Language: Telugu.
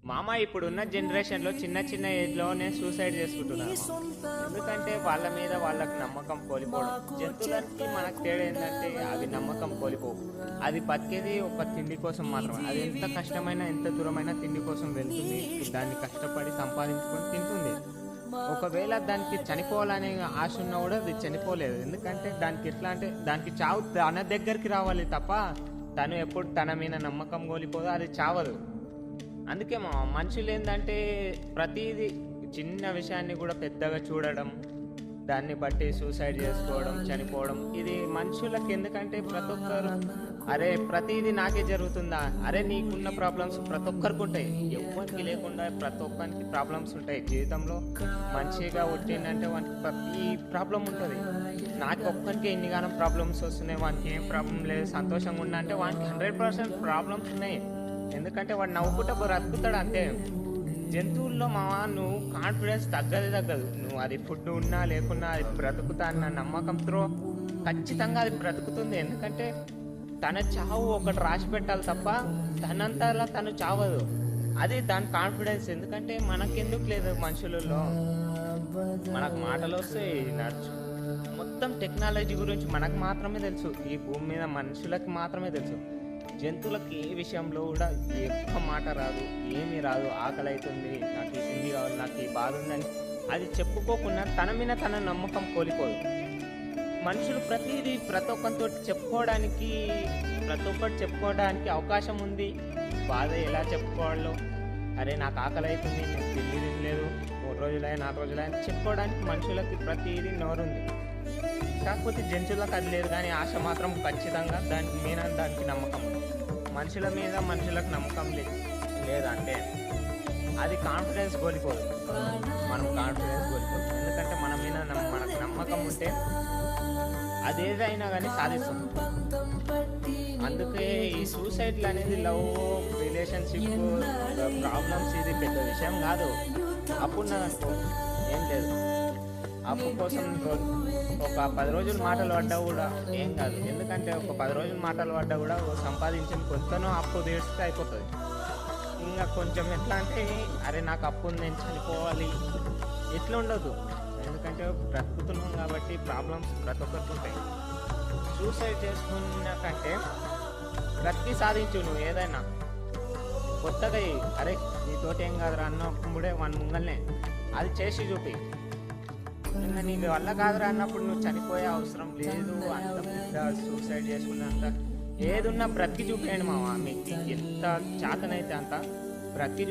మామ ఇప్పుడున్న జనరేషన్లో చిన్న చిన్న ఏజ్లోనే సూసైడ్ చేసుకుంటున్నారు మామ. ఎందుకంటే వాళ్ళ మీద వాళ్ళకి నమ్మకం కోల్పోవడం. జంతువులకి మనకు తేడా ఏంటంటే అవి నమ్మకం కోల్పోవు. అది బతికేది ఒక తిండి కోసం మాత్రమే. అది ఎంత కష్టమైనా ఎంత దూరమైనా తిండి కోసం వెళ్తుంది. దాన్ని కష్టపడి సంపాదించుకొని తింటుంది. ఒకవేళ దానికి చనిపోవాలనే ఆశ ఉన్నా కూడా అది చనిపోలేదు. ఎందుకంటే దానికి ఎట్లా అంటే దానికి చావు తన దగ్గరికి రావాలి తప్ప తను ఎప్పుడు తన మీద నమ్మకం కోల్పోదు, అది చావదు. అందుకే మా మనుషులు ఏంటంటే ప్రతిదీ చిన్న విషయాన్ని కూడా పెద్దగా చూడడం, దాన్ని బట్టి సూసైడ్ చేసుకోవడం, చనిపోవడం. ఇది మనుషులకు ఎందుకంటే ప్రతి ఒక్కరు అరే ప్రతిదీ నాకే జరుగుతుందా, అరే నీకున్న ప్రాబ్లమ్స్ ప్రతి ఒక్కరికి ఉంటాయి. ఎవరికి లేకుండా ప్రతి ఒక్కరికి ప్రాబ్లమ్స్ ఉంటాయి జీవితంలో. మంచిగా వచ్చిందంటే వానికి ప్రతి ప్రాబ్లం ఉంటుంది. నాకు ఒక్కరికి ఎన్నిగానో ప్రాబ్లమ్స్ వస్తున్నాయి, వానికి ఏం ప్రాబ్లం లేదు, సంతోషంగా ఉన్నా అంటే వానికి 100% ప్రాబ్లమ్స్ ఉన్నాయి. ఎందుకంటే వాడు నవ్వుకుంటా బ్రతుకుతాడు అంతే. జంతువుల్లో నువ్వు కాన్ఫిడెన్స్ తగ్గదు. నువ్వు అది ఫుడ్ ఉన్నా లేకున్నా అది బ్రతుకుతా అన్న నమ్మకంతో ఖచ్చితంగా అది బ్రతుకుతుంది. ఎందుకంటే తన చావు ఒకటి రాసి పెట్టాలి తప్ప తనంతలా తను చావదు. అది దాని కాన్ఫిడెన్స్. ఎందుకంటే మనకెందుకు లేదు మనుషులలో, మనకు మాటలు వస్తే నడుచు మొత్తం టెక్నాలజీ గురించి మనకు మాత్రమే తెలుసు. ఈ భూమి మీద మనుషులకి మాత్రమే తెలుసు. జంతువులకి ఏ విషయంలో కూడా ఎక్కువ మాట రాదు, ఏమీ రాదు. ఆకలి అవుతుంది, నాకు ఈ తిండి కావాలి, నాకు ఈ బాధ ఉందని అది చెప్పుకోకుండా తన మీద తన నమ్మకం కోల్పోదు. మనుషులు ప్రతి ఒక్కరితో ప్రతి ఒక్కటి చెప్పుకోవడానికి అవకాశం ఉంది. బాధ ఎలా చెప్పుకోవాలో, అరే నాకు ఆకలి అవుతుంది, నేను తిండి తినలేదు, 3 రోజులే 4 రోజులే అని చెప్పుకోవడానికి మనుషులకి ప్రతిదీ నోరుంది. కాకపోతే జంతువులకు అది లేదు. కానీ ఆశ మాత్రం ఖచ్చితంగా దానికి మీద దానికి నమ్మకం. మనుషుల మీద మనుషులకు నమ్మకం లేదంటే అది కాన్ఫిడెన్స్ కోల్పోదు. మనం కాన్ఫిడెన్స్ కోల్పోదు. ఎందుకంటే మన మీద మనకు నమ్మకం ఉంటే అదేదైనా కానీ సాధిస్తాం. అందుకే ఈ సూసైడ్లు అనేది లవ్ రిలేషన్షిప్ ప్రాబ్లమ్స్ ఇది పెద్ద విషయం కాదు. అప్పు ఉన్నదనుకో ఏం లేదు, అప్పు కోసం ఒక 10 రోజులు మాటలు పడ్డా కూడా ఏం కాదు. ఎందుకంటే ఒక 10 రోజులు మాటలు పడ్డా కూడా సంపాదించిన కొంతనో అప్పు తీర్చితే అయిపోతుంది. ఇంకా కొంచెం ఎట్లా అంటే అరే నాకు అప్పు ఉంది, నేను చనిపోవాలి ఎట్లా ఉండదు. ఎందుకంటే బ్రతుకుతున్నాం కాబట్టి ప్రాబ్లమ్స్ ప్రతి ఒక్కరికి ఉంటాయి. సూసైడ్ చేసుకున్న కంటే బ్రతికి సాధించు. నువ్వు ఏదైనా కొత్తగా అరే నీతోటి ఏం కాదురా అన్నప్పుడే వాని ముంగల్నే అది చేసి చూపి. ఇంకా నీకు వల్ల కాదురా అన్నప్పుడు నువ్వు చనిపోయే అవసరం లేదు. అంత పెద్ద సూసైడ్ చేసుకున్నంత ఏదున్నా బ్రతికి చూపేయండి మామ. మీకు ఎంత చేతనైతే అంత బ్రతికి